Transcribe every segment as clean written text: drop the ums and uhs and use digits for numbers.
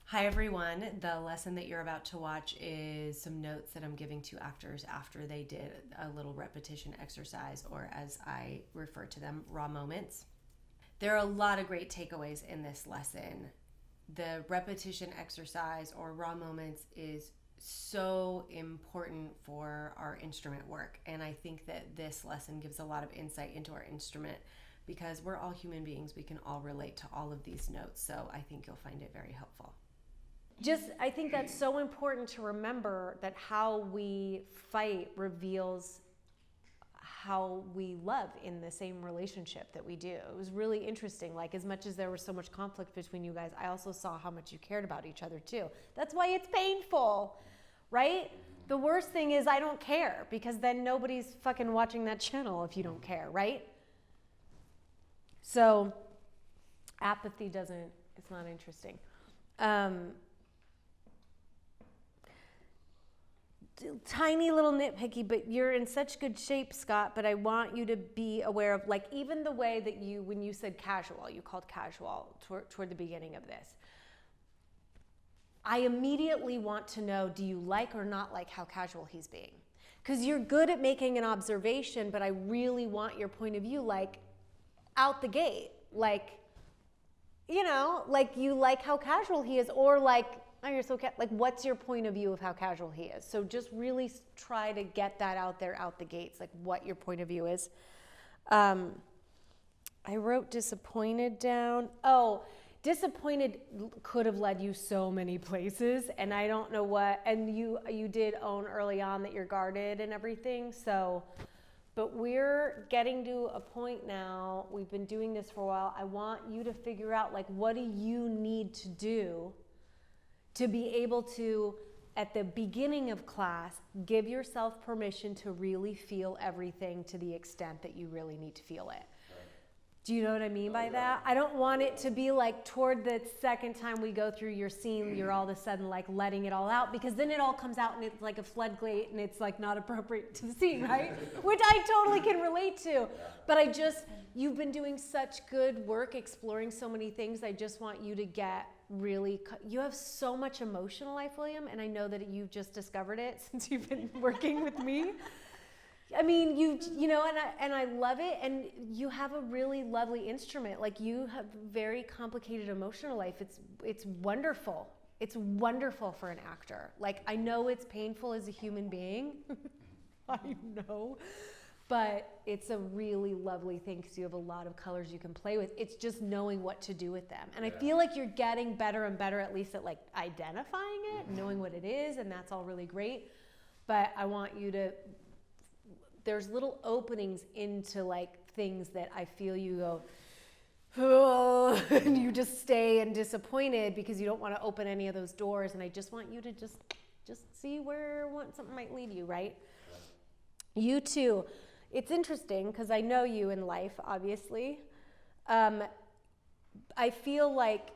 Hi everyone. The lesson that you're about to watch is some notes that I'm giving to actors after they did a little repetition exercise, or as I refer to them, raw moments. There are a lot of great takeaways in this lesson. The repetition exercise or raw moments is so important for our instrument work, and I think that this lesson gives a lot of insight into our instrument because we're all human beings. We can all relate to all of these notes, so I think you'll find it very helpful. Just, I think that's so important to remember that how we fight reveals how we love in the same relationship that we do. It was really interesting. Like, as much as there was so much conflict between you guys, I also saw how much you cared about each other too. That's why it's painful, right? The worst thing is I don't care, because then nobody's fucking watching that channel if you don't care, right? So apathy doesn't, it's not interesting. Tiny little nitpicky, but you're in such good shape, Scott, but I want you to be aware of, like, even the way that you, when you said casual, you called casual toward the beginning of this. I immediately want to know, do you like or not like how casual he's being? Because you're good at making an observation, but I really want your point of view, like, out the gate. Like, you know, like, you like how casual he is, or like, oh, you're so like, what's your point of view of how casual he is? So just really try to get that out there, out the gates, like what your point of view is. I wrote disappointed down. Oh, disappointed could have led you so many places, and I don't know what. And you did own early on that you're guarded and everything. So, but we're getting to a point now. We've been doing this for a while. I want you to figure out, like, what do you need to do to be able to, at the beginning of class, give yourself permission to really feel everything to the extent that you really need to feel it. Do you know what I mean by that? I don't want it to be like toward the second time we go through your scene, you're all of a sudden like letting it all out, because then it all comes out and it's like a floodgate and it's like not appropriate to the scene, right? Which I totally can relate to. But you've been doing such good work exploring so many things. I just want you to get really, you have so much emotional life, William, and I know that you've just discovered it since you've been working with me. I mean, you know, and I love it, and you have a really lovely instrument. Like, you have very complicated emotional life. It's wonderful. It's wonderful for an actor. Like, I know it's painful as a human being. I know. But it's a really lovely thing because you have a lot of colors you can play with. It's just knowing what to do with them. And I feel like you're getting better and better, at least at like identifying it, knowing what it is, and that's all really great. But I want you to, there's little openings into like things that I feel you go, oh, and you just stay and disappointed because you don't want to open any of those doors. And I just want you to just see where something might lead you, right? You too. It's interesting because I know you in life, obviously. I feel like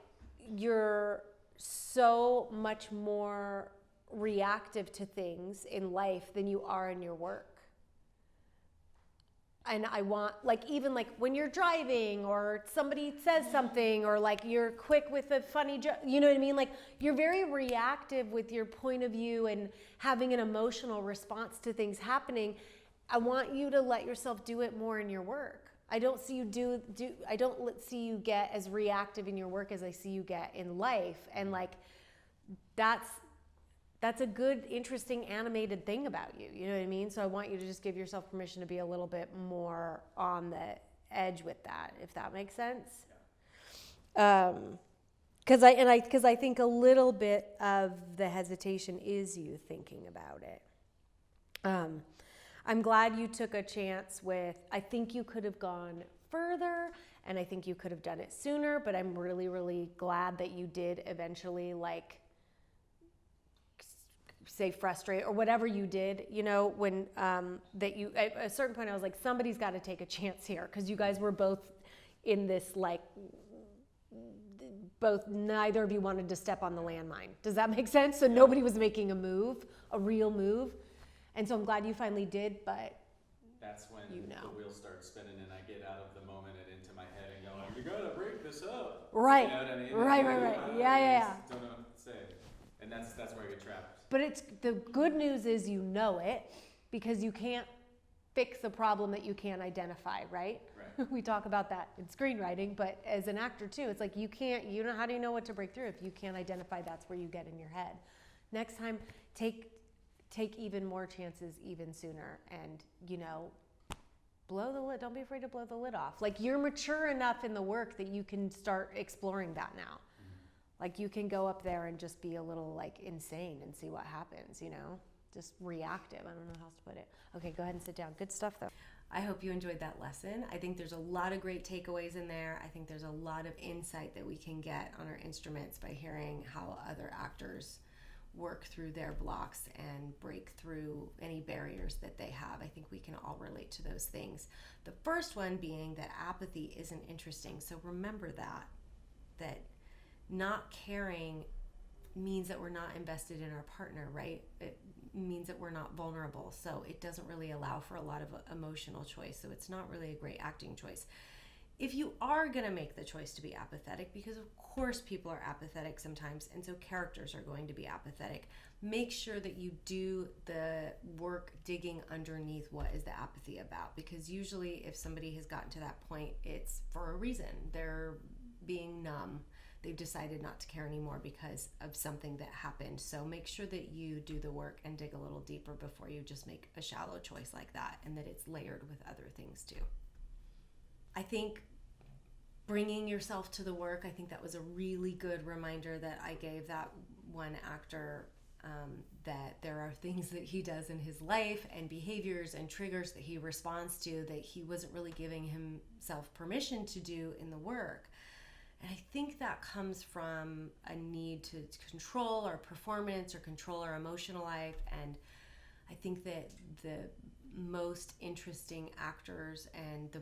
you're so much more reactive to things in life than you are in your work. And I want, like, even like when you're driving or somebody says something, or like you're quick with a funny joke, you know what I mean? Like, you're very reactive with your point of view and having an emotional response to things happening. I want you to let yourself do it more in your work. I don't see you I don't see you get as reactive in your work as I see you get in life. And like, that's a good, interesting, animated thing about you. You know what I mean? So I want you to just give yourself permission to be a little bit more on the edge with that, if that makes sense. Because I think a little bit of the hesitation is you thinking about it. I'm glad you took a chance with, I think you could have gone further, and I think you could have done it sooner, but I'm really, really glad that you did eventually, like, say frustrate or whatever you did, you know, when that you, at a certain point I was like, somebody's got to take a chance here, because you guys were both in this, like, neither of you wanted to step on the landmine. Does that make sense? So nobody was making a move, a real move. And so I'm glad you finally did, but that's when you know, the wheels start spinning and I get out of the moment and into my head and going, you gotta break this up. Right. You know what I mean? Right. Yeah. Don't know, that's where I get trapped. But it's the good news is you know it, because you can't fix a problem that you can't identify, right? Right. We talk about that in screenwriting, but as an actor too, it's like how do you know what to break through if you can't identify that's where you get in your head? Next time, take even more chances even sooner, and blow the lid. Don't be afraid to blow the lid off. Like, you're mature enough in the work that you can start exploring that now. Like, you can go up there and just be a little like insane and see what happens, just reactive. I don't know how else to put it. Okay, go ahead and sit down. Good stuff though. I hope you enjoyed that lesson. I think there's a lot of great takeaways in there. I think there's a lot of insight that we can get on our instruments by hearing how other actors work through their blocks and break through any barriers that they have. I think we can all relate to those things. The first one being that apathy isn't interesting. So remember that not caring means that we're not invested in our partner, right? It means that we're not vulnerable. So it doesn't really allow for a lot of emotional choice. So it's not really a great acting choice. If you are going to make the choice to be apathetic, because of course people are apathetic sometimes, and so characters are going to be apathetic, make sure that you do the work digging underneath what is the apathy about. Because usually if somebody has gotten to that point, it's for a reason. They're being numb. They've decided not to care anymore because of something that happened. So make sure that you do the work and dig a little deeper before you just make a shallow choice like that, and that it's layered with other things too. I think bringing yourself to the work, I think that was a really good reminder that I gave that one actor, that there are things that he does in his life and behaviors and triggers that he responds to that he wasn't really giving himself permission to do in the work. And I think that comes from a need to control our performance or control our emotional life. And I think that the most interesting actors and the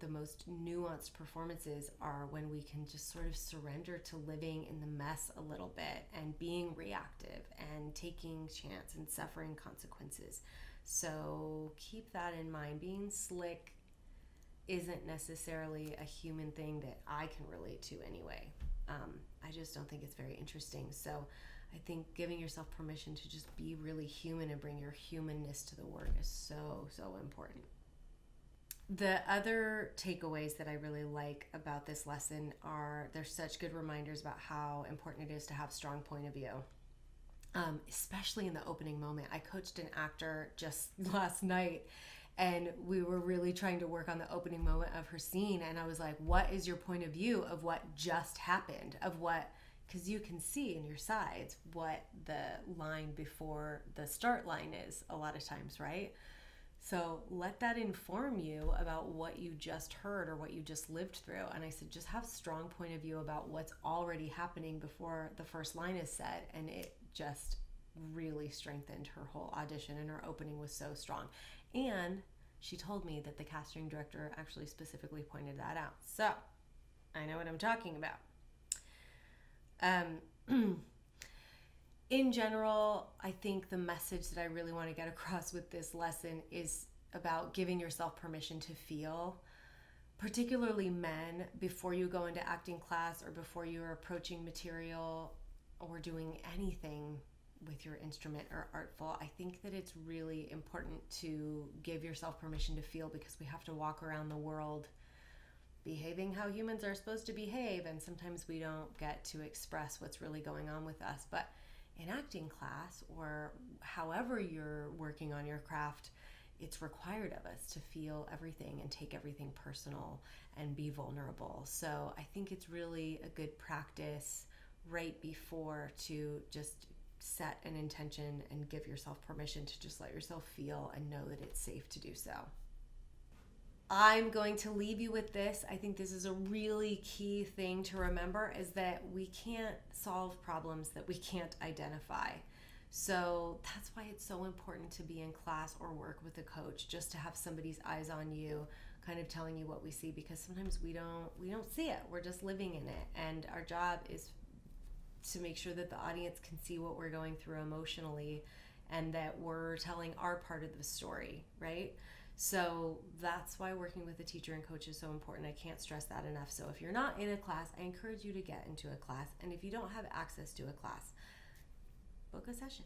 most nuanced performances are when we can just sort of surrender to living in the mess a little bit and being reactive and taking chance and suffering consequences. So keep that in mind. Being slick isn't necessarily a human thing that I can relate to anyway. I just don't think it's very interesting. So I think giving yourself permission to just be really human and bring your humanness to the work is so important. The other takeaways that I really like about this lesson are there's such good reminders about how important it is to have strong point of view. Especially in the opening moment. I coached an actor just last night, and we were really trying to work on the opening moment of her scene. And I was like, what is your point of view of what just happened? Because you can see in your sides what the line before the start line is a lot of times, right? So let that inform you about what you just heard or what you just lived through. And I said, just have strong point of view about what's already happening before the first line is said. And it just really strengthened her whole audition, and her opening was so strong. And she told me that the casting director actually specifically pointed that out. So I know what I'm talking about. In general, I think the message that I really want to get across with this lesson is about giving yourself permission to feel, particularly men, before you go into acting class or before you're approaching material or doing anything with your instrument or artful. I think that it's really important to give yourself permission to feel, because we have to walk around the world behaving how humans are supposed to behave, and sometimes we don't get to express what's really going on with us. But in acting class, or however you're working on your craft, it's required of us to feel everything and take everything personal and be vulnerable. So I think it's really a good practice right before to just set an intention and give yourself permission to just let yourself feel and know that it's safe to do so. I'm going to leave you with this. I think this is a really key thing to remember, is that we can't solve problems that we can't identify. So that's why it's so important to be in class or work with a coach, just to have somebody's eyes on you, kind of telling you what we see, because sometimes we don't see it. We're just living in it. And our job is to make sure that the audience can see what we're going through emotionally, and that we're telling our part of the story, right? So that's why working with a teacher and coach is so important. I can't stress that enough. So if you're not in a class, I encourage you to get into a class. And if you don't have access to a class, yoga session.